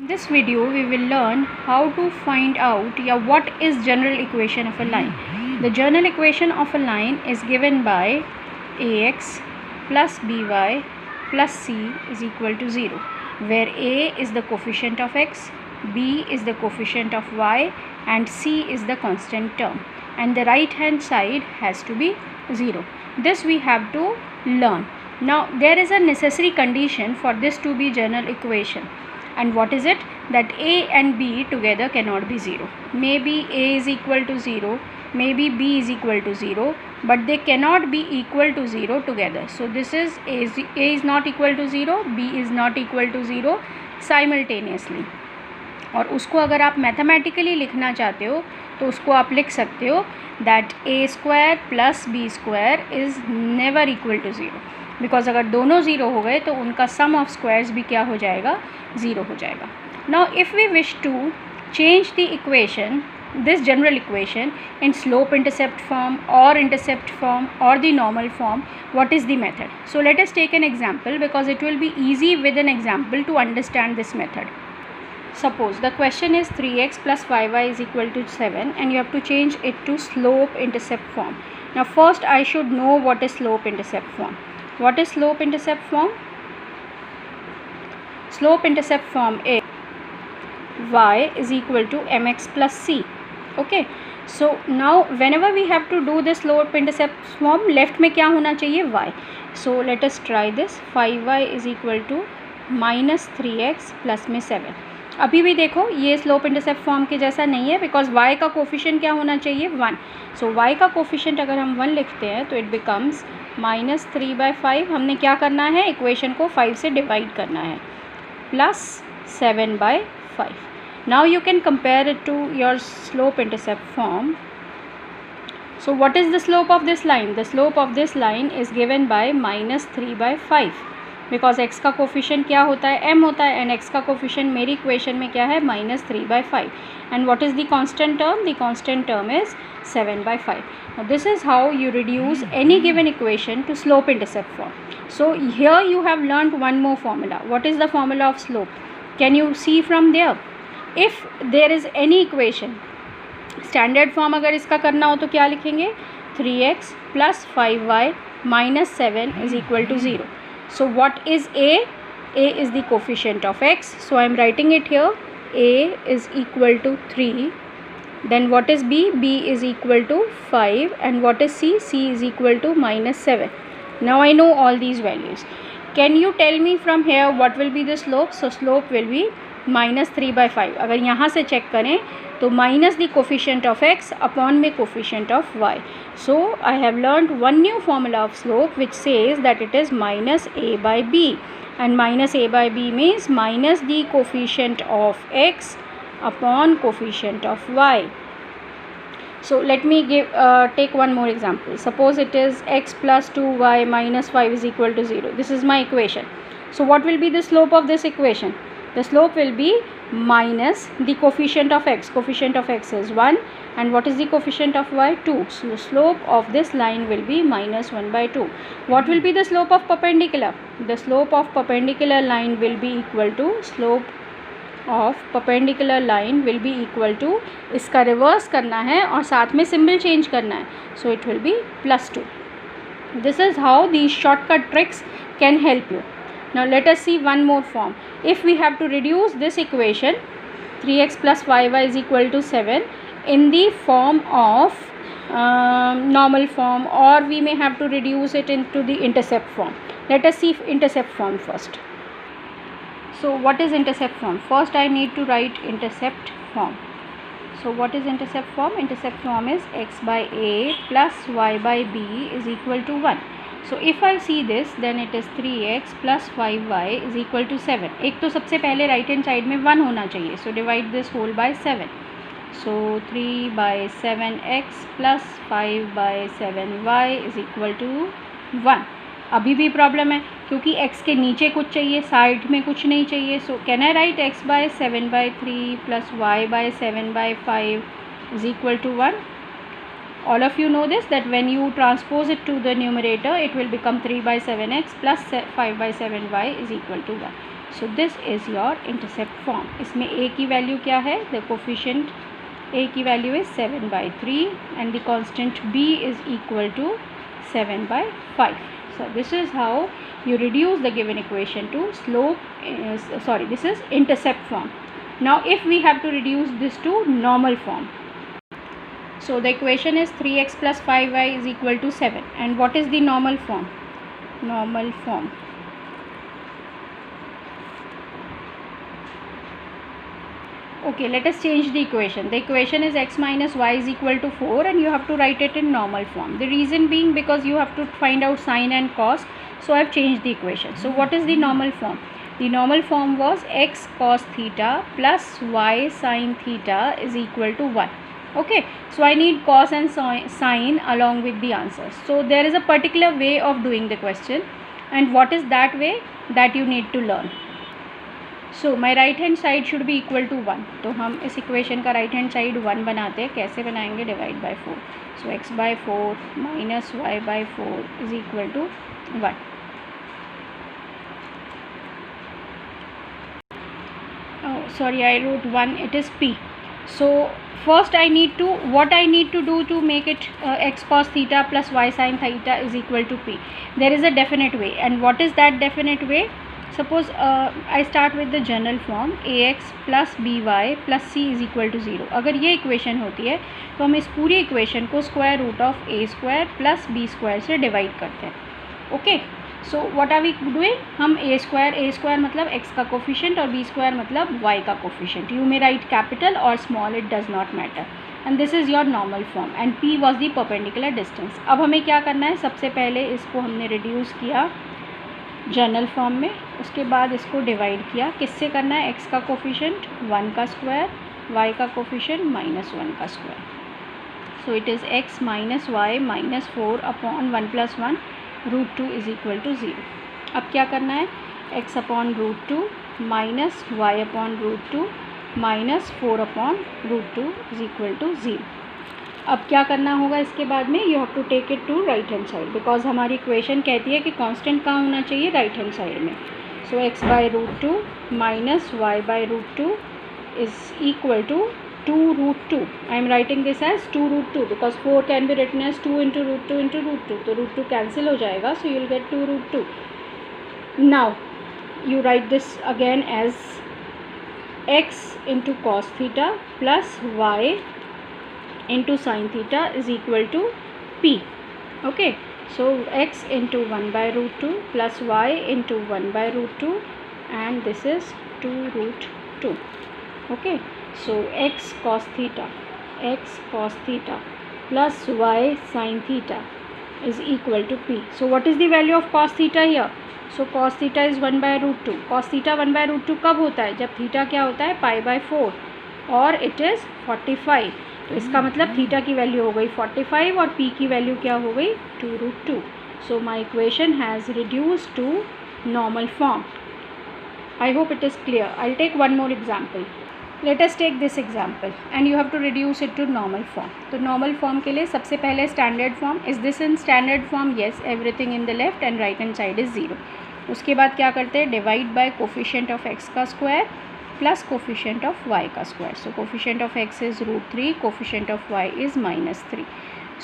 This video we will learn how to find out what is general equation of a line. The general equation of a line is given by ax plus by plus c is equal to 0, where a is the coefficient of x, b is the coefficient of y and c is the constant term, and the right hand side has to be 0. This we have to learn. Now there is a necessary condition for this to be general equation. And what is it? That a and b together cannot be 0. Maybe a is equal to 0, maybe b is equal to 0, but they cannot be equal to 0 together. So this is a is not equal to 0, b is not equal to 0 simultaneously. और उसको अगर आप mathematically लिखना चाहते हो तो उसको आप लिख सकते हो that a square plus b square is never equal to 0, because अगर दोनों ज़ीरो हो गए तो उनका सम ऑफ स्क्वायर्स भी क्या हो जाएगा? 0 हो जाएगा. Now if we wish to change the equation, this general equation, in slope intercept form or intercept form or the normal form, what is the method? So let us take an example, because it will be easy with an example to understand this method. Suppose the question is 3x plus 5y is equal to 7 and you have to change it to slope intercept form. Now first I should know what is slope intercept form. What is slope intercept form? Slope intercept form is y is equal to mx plus c. Okay, so now whenever we have to do this slope intercept form, left में क्या होना चाहिए? y. So let us try this. 5y is equal to minus 3x plus में 7. अभी भी देखो ये slope intercept form के जैसा नहीं है, बिकॉज y का कोफिशिएंट क्या होना चाहिए? 1. सो y का कोफिशिएंट अगर हम 1 लिखते हैं तो इट बिकम्स माइनस 3/5. हमने क्या करना है? इक्वेशन को 5 से डिवाइड करना है, plus 7/5. Now you can compare it to your slope intercept form. So what is the slope of this line? The slope of this line is given by minus 3/5, because x का coefficient क्या होता है? m होता है, and x का coefficient मेरी equation में क्या है? minus 3/5. And what is the constant term? The constant term is 7/5. Now this is how you reduce any given equation to slope intercept form. So here you have learnt one more formula. What is the formula of slope? Can you see from there? If there is any equation, standard form अगर इसका करना हो तो क्या लिखेंगे? 3x plus 5y minus 7 is equal to 0. So what is a? A is the coefficient of x. So I am writing it here. A is equal to 3. Then what is b? B is equal to 5. And what is c? C is equal to minus 7. Now I know all these values. Can you tell me from here what will be the slope? So slope will be minus 3/5. अगर यहाँ से check करें तो minus the coefficient of x upon में coefficient of y. So I have learned one new formula of slope which says that it is minus a/b, and minus a/b means minus the coefficient of x upon coefficient of y. So let me take one more example. Suppose it is x plus 2y minus 5 is equal to 0. This is my equation. So what will be the slope of this equation? The slope will be minus the coefficient of x. Coefficient of x is 1, and what is the coefficient of y? 2. So the slope of this line will be minus 1/2. What will be the slope of perpendicular? The slope of perpendicular line will be equal to slope of perpendicular line will be equal to, इसका reverse करना है और साथ में symbol change करना है, so it will be plus 2. This is how these shortcut tricks can help you. Now let us see one more form. If we have to reduce this equation 3x plus 5y is equal to 7 in the form of normal form, or we may have to reduce it into the intercept form. Let us see intercept form first. So what is intercept form? First I need to write intercept form. So what is intercept form? Intercept form is x by a plus y by b is equal to 1. So if I see this, then it is 3x plus 5y is equal to 7. एक तो सबसे पहले right hand side में 1 होना चाहिए. So divide this whole by 7. So 3/7x plus 5/7y is equal to 1. अभी भी problem है क्योंकि x के नीचे कुछ चाहिए, साइड में कुछ नहीं चाहिए. So can I write x by 7/3 plus y by 7/5 is equal to 1? All of you know this, that when you transpose it to the numerator, it will become 3/7x plus 5/7y is equal to 1. So this is your intercept form. इसमें a की वैल्यू क्या है? The coefficient a की वैल्यू is 7/3 and the constant b is equal to 7/5. So this is how you reduce the given equation to this is intercept form. Now if we have to reduce this to normal form, so the equation is 3x plus 5y is equal to 7. And what is the normal form? Normal form. Okay, let us change the equation. The equation is x minus y is equal to 4 and you have to write it in normal form. The reason being because you have to find out sine and cos. So I have changed the equation. So what is the normal form? The normal form was x cos theta plus y sin theta is equal to 1. Okay, so I need cos and sine along with the answers. So there is a particular way of doing the question, and what is that way? That you need to learn. So my right hand side should be equal to 1. तो हम इस equation का right hand side 1 बनाते हैं. कैसे बनाएंगे? Divide by 4. So x/4 minus y/4 is equal to 1. Sorry, I wrote 1. It is p. So first I need to do to make it x cos theta plus y sin theta is equal to p. There is a definite way, and what is that definite way? Suppose I start with the general form ax plus by plus c is equal to 0. अगर ये equation होती है तो हम इस पूरी equation को square root of a square plus b square से डिवाइड करते हैं. Okay, so what are we doing? हम a स्क्वायर मतलब x का कोफिशिएंट और b स्क्वायर मतलब y का coefficient. You may write capital और small, it does not matter. And this is your normal form and p was the perpendicular distance. अब हमें क्या करना है? सबसे पहले इसको हमने रिड्यूस किया जनरल फॉर्म में, उसके बाद इसको डिवाइड किया. किससे करना है? x का कोफिशिएंट 1 का स्क्वायर, y का कोफिशिएंट -1 का square. So it is x minus y minus 4 upon 1 + 1 √2 is equal to 0. अब क्या करना है? x upon √2 minus y upon √2 minus 4 upon √2 is equal to 0. अब क्या करना होगा इसके बाद में? You have to take it to right hand side, because हमारी इक्वेशन कहती है कि कांस्टेंट कहाँ होना चाहिए? राइट हैंड साइड में. So x/√2 minus y/√2 is equal to 2√2. I am writing this as 2√2 because 4 can be written as 2 × √2 × √2. तो √2 cancel हो जाएगा, so you will get 2√2. Now you write this again as x into cos theta plus y into sin theta is equal to p. Okay, so x into 1/√2 plus y into 1/√2 and this is 2√2. Okay, so x cos theta plus y sin theta is equal to p. So what is the value of cos theta here? So cos theta is 1/√2. cos theta 1/√2 कब होता है? जब theta क्या होता है? π/4 और it is 45. तो इसका मतलब थीटा की वैल्यू हो गई 45 और p की वैल्यू क्या हो गई? 2√2. So my equation has reduced to normal form. I hope it is clear. I will take one more example. Let us take this example and you have to reduce it to normal form. तो normal form के लिए सबसे पहले standard form. Is this in standard form? Yes, everything in the left and right hand side is 0. उसके बाद क्या करते हैं? Divide by coefficient of x का square plus coefficient of y का square. So coefficient of x is √3, coefficient of y is -3.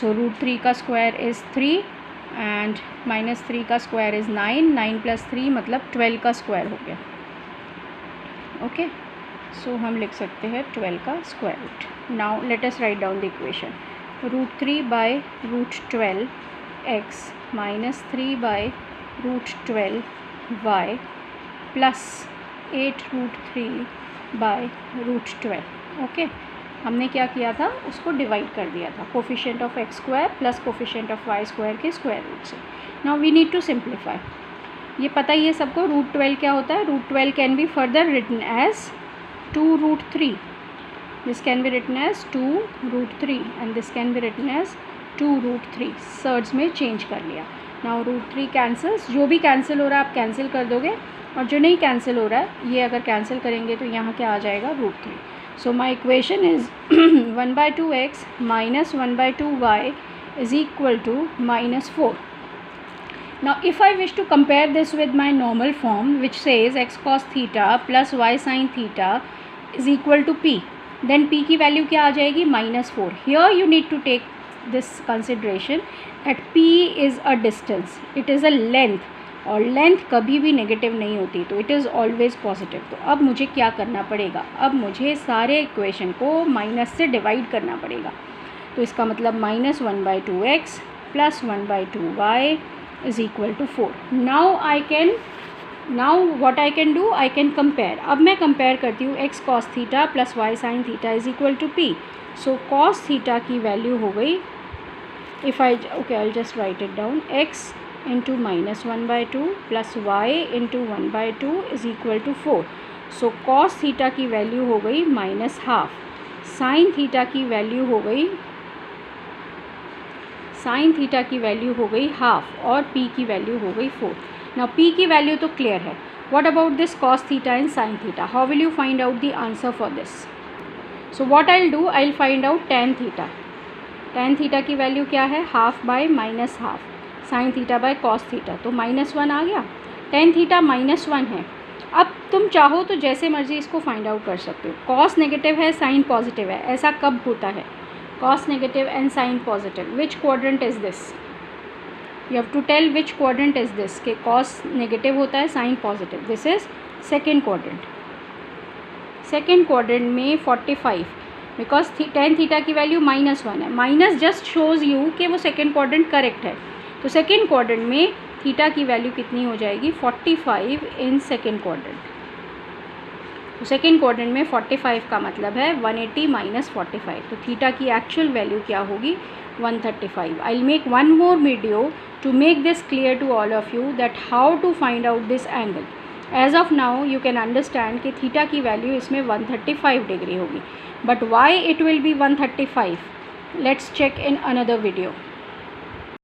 सो √3 का square is 3 and -3 का square is 9. 9 + 3 मतलब 12 का स्क्वायर हो गया. ओके, सो हम लिख सकते हैं 12 का square root. Now let us write down the equation. √3/√12 x -3/√12 y plus 8√3/√12. Okay, हमने क्या किया था? उसको डिवाइड कर दिया था coefficient of x square plus coefficient of y square के स्क्वायर रूट से. Now we need to simplify. ये पता ही है सबको. √12 क्या होता है? √12 can be further written as 2√3. This can be written as 2√3 and this can be written as 2√3. Surds में चेंज कर लिया. Now √3 cancels. जो भी कैंसिल हो रहा है आप कैंसिल कर दोगे, और जो नहीं कैंसिल हो रहा है ये अगर कैंसिल करेंगे तो यहाँ क्या आ जाएगा? √3. So my equation is 1/2x minus 1/2y is equal to -4. Now if I wish to compare this with my normal form which says x cos theta plus y sin theta is equal to p, then p की वैल्यू क्या आ जाएगी -4. Here you need to take this consideration that p is a distance, it is a length, और length कभी भी negative नहीं होती, तो इट इज़ ऑलवेज पॉजिटिव. तो अब मुझे क्या करना पड़ेगा, अब मुझे सारे इक्वेशन को माइनस से डिवाइड करना पड़ेगा. तो इसका मतलब -1/2x plus 1/2y is equal to 4. Now what I can do, I can compare. अब मैं कंपेयर करती हूँ x cos theta plus y sin theta is equal to p. So cos theta की वैल्यू हो गई, if I I just write it down, x into -1/2 plus y into 1/2 is equal to 4. So cos theta की value हो गई -1/2, sin theta की value हो गई ½ और p की वैल्यू हो गई 4. Now p की वैल्यू तो क्लियर है. What about this cos theta and sin theta? How will you find out the answer for this? So what I'll do, I'll find out tan theta. tan theta की वैल्यू क्या है, ½ sine theta by cos theta, तो -1 आ गया. Tan theta -1 है. अब तुम चाहो तो जैसे मर्जी इसको फाइंड आउट कर सकते हो. कॉस नेगेटिव है, साइन पॉजिटिव है, ऐसा कब होता है, cos negative and sine positive, which quadrant is this, you have to tell which quadrant is this, कि कॉस नेगेटिव होता है, sine positive. This is second quadrant. Second quadrant में 45, बिकॉज टेन थीटा की वैल्यू -1 है. Minus just shows you कि वो second quadrant correct है. तो सेकेंड क्वाड्रेंट में थीटा की वैल्यू कितनी हो जाएगी, 45 इन सेकेंड क्वाड्रेंट. तो सेकेंड क्वाड्रेंट में 45 का मतलब है 180 - 45. तो थीटा की एक्चुअल वैल्यू क्या होगी, 135. I will make one more video to make this clear to all of you that how to find out this angle. As of now you can understand कि theta की value इसमें 135 degree होगी, but why it will be 135, let's check in another video.